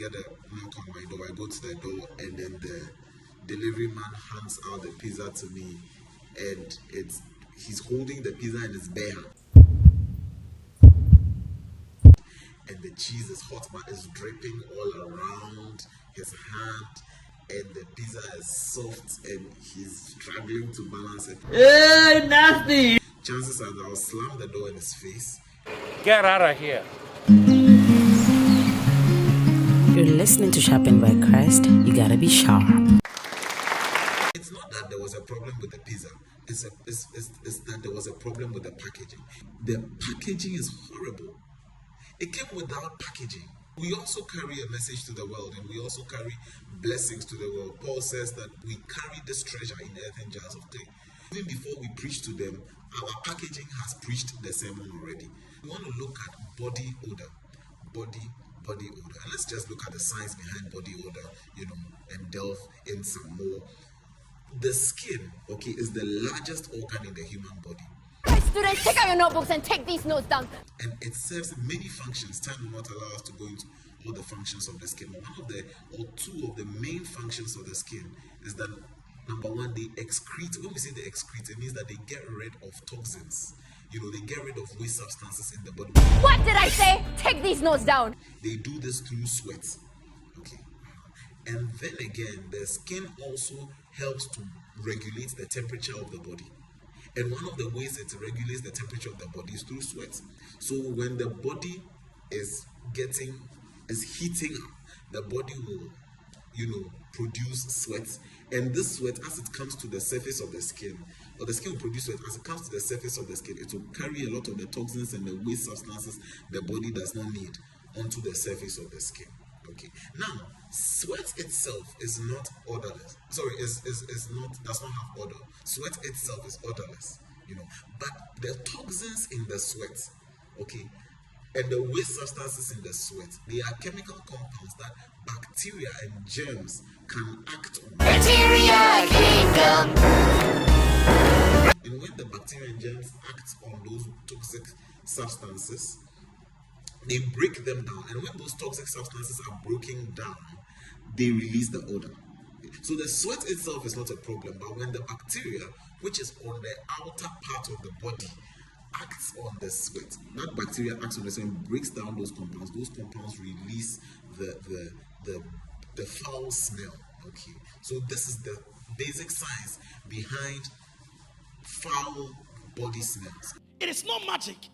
get a knock on my door. I go to the door, and then the delivery man hands out the pizza to me, and he's holding the pizza in his bare hand. And the cheese is hot, but it's dripping all around his hand, and the pizza is soft, and he's struggling to balance it. Nasty! Chances are that I'll slam the door in his face. Get out of here. You're listening to Sharpened by Christ. You gotta be sharp. It's not that there was a problem with the pizza. It's that there was a problem with the packaging. The packaging is horrible. It came without packaging. We also carry a message to the world, and we also carry blessings to the world. Paul says that we carry this treasure in earthen jars of clay. Even before we preach to them, our packaging has preached the sermon already. We want to look at body odor. Body odor. And let's just look at the science behind body odor, and delve in some more. The skin, is the largest organ in the human body. Students, take out your notebooks and take these notes down. And it serves many functions. Time will not allow us to go into all the functions of the skin. But two of the main functions of the skin is that, number one, they excrete. When we say they excrete, it means that they get rid of toxins. They get rid of waste substances in the body. What did I say? Take these notes down. They do this through sweat. And then again, the skin also helps to regulate the temperature of the body. And one of the ways it regulates the temperature of the body is through sweat. So when the body is heating up, the body will, produce sweat. And this sweat, as it comes to the surface of the skin, or the skin will produce sweat, as it comes to the surface of the skin, it will carry a lot of the toxins and the waste substances the body does not need onto the surface of the skin. Now, sweat itself is not odorless. Sorry, does not have odor. Sweat itself is odorless, But the toxins in the sweat, and the waste substances in the sweat, they are chemical compounds that bacteria and germs can act on. Bacteria kingdom. And when the bacteria and germs act on those toxic substances, they break them down, and when those toxic substances are broken down, they release the odor. So the sweat itself is not a problem, but when the bacteria, which is on the outer part of the body, acts on the sweat, that bacteria acts on the sweat and breaks down those compounds. Those compounds release the foul smell. So this is the basic science behind foul body smells. It is not magic.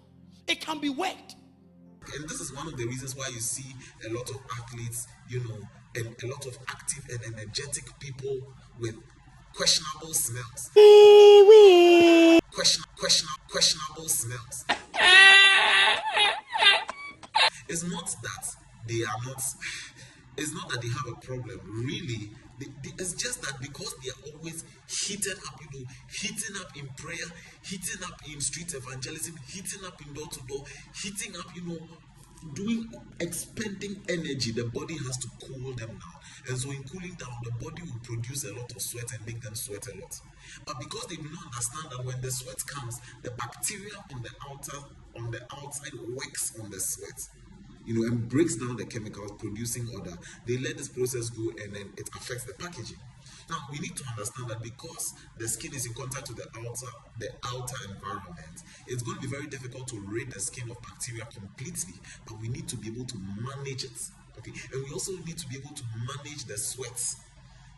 It can be worked. And this is one of the reasons why you see a lot of athletes, and a lot of active and energetic people with questionable smells. Questionable smells. It's not that they have a problem. Really, it's just that because they are always heated up, heating up in prayer, heating up in street evangelism, heating up in door to door, heating up, expending energy, the body has to cool them down. And so in cooling down, the body will produce a lot of sweat and make them sweat a lot. But because they do not understand that when the sweat comes, the bacteria on the outside works on the sweat, and breaks down the chemicals producing odor, they let this process go, and then it affects the packaging. Now, we need to understand that because the skin is in contact with the outer environment, it's going to be very difficult to rid the skin of bacteria completely, but we need to be able to manage it. And we also need to be able to manage the sweats.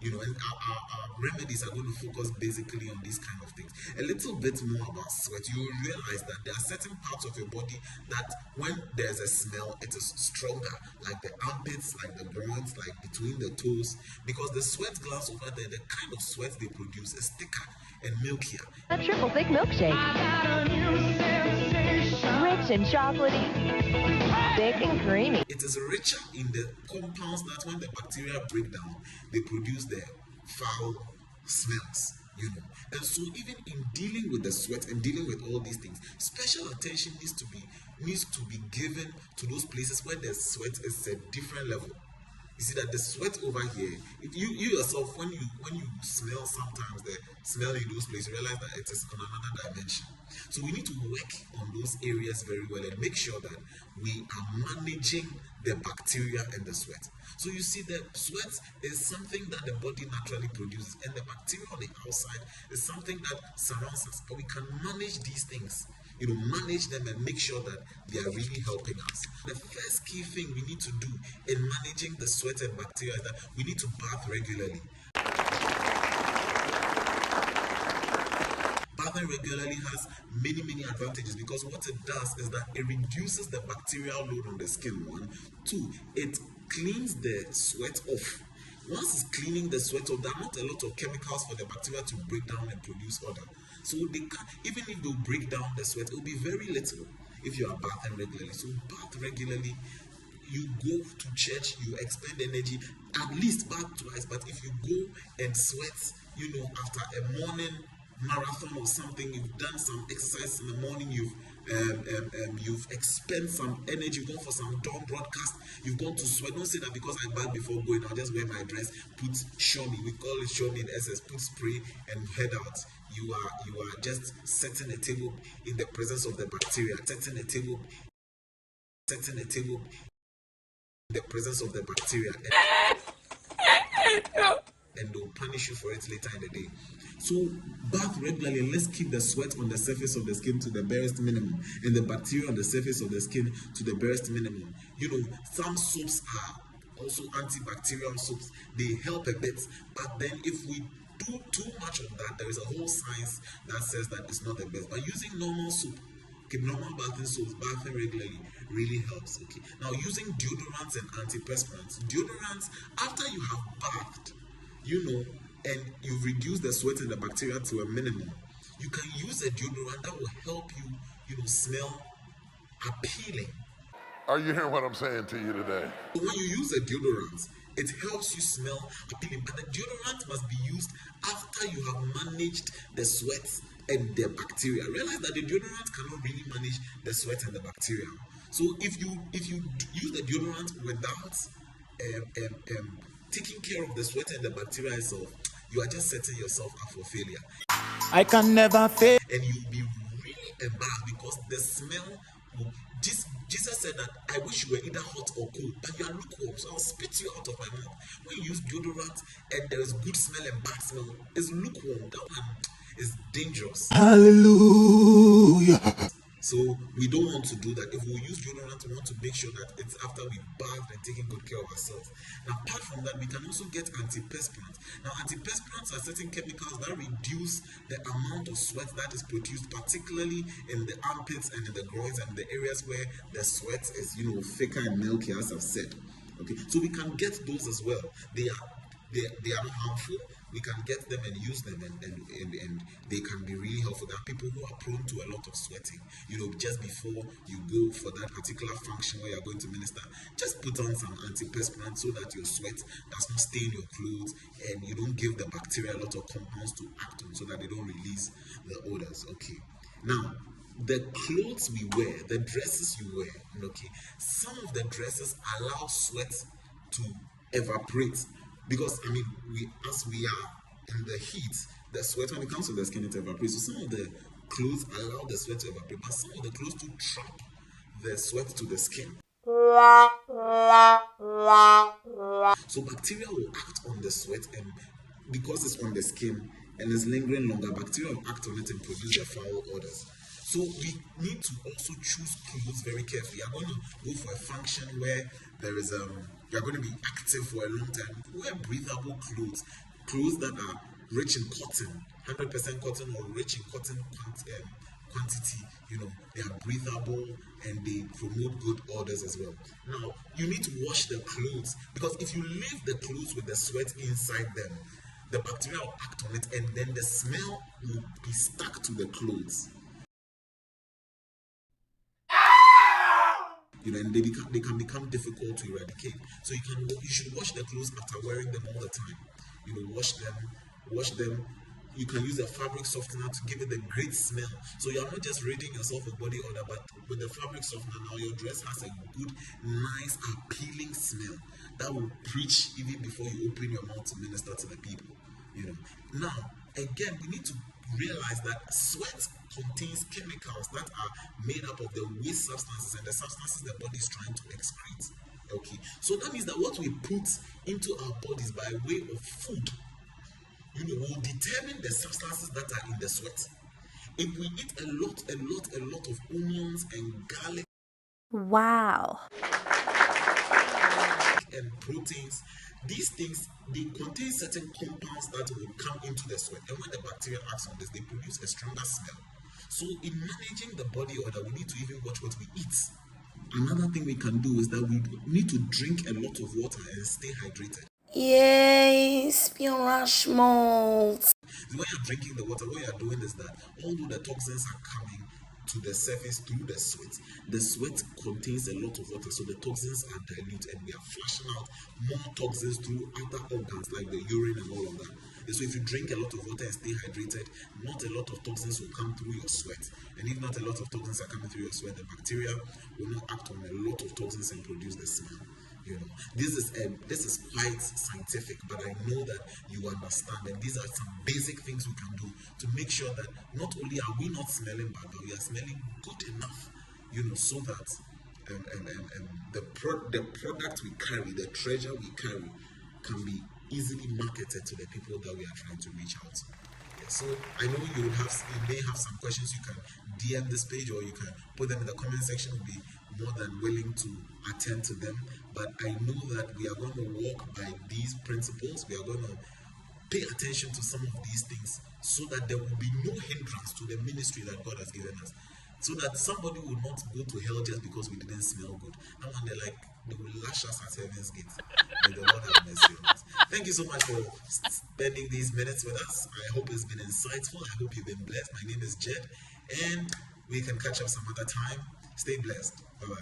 And our remedies are going to focus basically on these kind of things. A little bit more about sweat. You will realize that there are certain parts of your body that when there's a smell, it is stronger, like the armpits, like the groins, like between the toes, because the sweat glands over there, the kind of sweat they produce is thicker and milkier. A triple thick milkshake. Rich and chocolatey. Thick and creamy. It is richer in the compounds that when the bacteria break down, they produce the foul smells, And so even in dealing with the sweat and dealing with all these things, special attention needs to be given to those places where the sweat is a different level. You see that the sweat over here, if you yourself, when you smell sometimes the smell in those places, you realize that it is on another dimension. So we need to work on those areas very well and make sure that we are managing the bacteria and the sweat. So you see that sweat is something that the body naturally produces, and the bacteria on the outside is something that surrounds us. But we can manage these things, manage them and make sure that they are really helping us. The first key thing we need to do in managing the sweat and bacteria is that we need to bath regularly. Bathing regularly has many advantages, because what it does is that it reduces the bacterial load on the skin. 1, 2, it cleans the sweat off. Once it's cleaning the sweat off, there are not a lot of chemicals for the bacteria to break down and produce odor. So they can, even if they break down the sweat, it will be very little if you are bathing regularly. So bath regularly. You go to church, you expend energy, at least bath twice. But if you go and sweat, after a morning marathon or something, you've done some exercise in the morning, you've expended some energy, you've gone for some dawn broadcast, you've gone to sweat. Don't say that because I bath before going, I'll just wear my dress, put shomi, we call it shomi in SS, put spray and head out. You are just setting a table in the presence of the bacteria, setting a table in the presence of the bacteria, and they'll punish you for it later in the day. So bath regularly, and let's keep the sweat on the surface of the skin to the barest minimum, and the bacteria on the surface of the skin to the barest minimum. Some soaps are also antibacterial soaps. They help a bit, but then if we do too much of that, there is a whole science that says that it's not the best. But using normal soap, normal bathing soaps, bathing regularly really helps. Now using deodorants and antiperspirants. Deodorants, after you have bathed, and you've reduced the sweat and the bacteria to a minimum, you can use a deodorant that will help you, smell appealing. Are you hearing what I'm saying to you today? So when you use a deodorant, it helps you smell appealing, but the deodorant must be used after you have managed the sweat and the bacteria. Realize that the deodorant cannot really manage the sweat and the bacteria. So if you use the deodorant without taking care of the sweat and the bacteria itself, you are just setting yourself up for failure. I can never fail. And you'll be really embarrassed, because the smell will, Jesus said that I wish you were either hot or cold, but you are lukewarm, so I'll spit you out of my mouth. When you use deodorant and there is good smell and bad smell, it's lukewarm. That one is dangerous. Hallelujah. So we don't want to do that. If we use deodorant, we want to make sure that it's after we bathed and taking good care of ourselves. Now, apart from that, we can also get antiperspirants. Now, antiperspirants are certain chemicals that reduce the amount of sweat that is produced, particularly in the armpits and in the groins and the areas where the sweat is, thicker and milky, as I've said. So we can get those as well. They are not harmful. We can get them and use them, and they can be really helpful. There are people who are prone to a lot of sweating. Just before you go for that particular function where you're going to minister, just put on some antiperspirant so that your sweat does not stain your clothes, and you don't give the bacteria a lot of compounds to act on, so that they don't release the odors. Now, the clothes we wear, the dresses you wear, some of the dresses allow sweat to evaporate. Because, we are in the heat, the sweat, when it comes to the skin, it evaporates. So some of the clothes allow the sweat to evaporate, but some of the clothes do trap the sweat to the skin. So bacteria will act on the sweat, and because it's on the skin and is lingering longer, bacteria will act on it and produce the foul odors. So we need to also choose clothes very carefully. You are going to go for a function where there is you are going to be active for a long time. Wear breathable clothes that are rich in cotton, 100% cotton, or rich in cotton quantity. They are breathable and they promote good odors as well. Now, you need to wash the clothes, because if you leave the clothes with the sweat inside them, the bacteria will act on it, and then the smell will be stuck to the clothes. And they can become difficult to eradicate. So you should wash the clothes after wearing them all the time. Wash them You can use a fabric softener to give it a great smell. So you are not just ridding yourself of body odor, but with the fabric softener now your dress has a good, nice, appealing smell that will preach even before you open your mouth to minister to the people. Now, again, we need to realize that sweat contains chemicals that are made up of the waste substances and the substances the body is trying to excrete. Okay, so that means that what we put into our bodies by way of food, will determine the substances that are in the sweat. If we eat a lot of onions and garlic, Wow. and proteins, these things, they contain certain compounds that will come into the sweat, and when the bacteria acts on this, they produce a stronger smell. So in managing the body odor, we need to even watch what we eat. Another thing we can do is that we need to drink a lot of water and stay hydrated. Yes, Rush malls. When you're drinking the water, what you're doing is that although the toxins are coming to the surface through the sweat contains a lot of water, so the toxins are diluted and we are flushing out more toxins through other organs like the urine and all of that. And so if you drink a lot of water and stay hydrated, not a lot of toxins will come through your sweat. And if not a lot of toxins are coming through your sweat, the bacteria will not act on a lot of toxins and produce the smell. This is quite scientific, but I know that you understand, and these are some basic things we can do to make sure that not only are we not smelling bad, but we are smelling good enough, so that the product we carry, the treasure we carry, can be easily marketed to the people that we are trying to reach out to. So I know you may have some questions. You can DM this page, or you can put them in the comment section. We'll be more than willing to attend to them. But I know that we are going to walk by these principles. We are going to pay attention to some of these things so that there will be no hindrance to the ministry that God has given us. So that somebody will not go to hell just because we didn't smell good. And when they will lash us at heaven's gate. May the Lord have mercy on us. Thank you so much for spending these minutes with us. I hope it's been insightful. I hope you've been blessed. My name is Jed, and we can catch up some other time. Stay blessed. Bye-bye.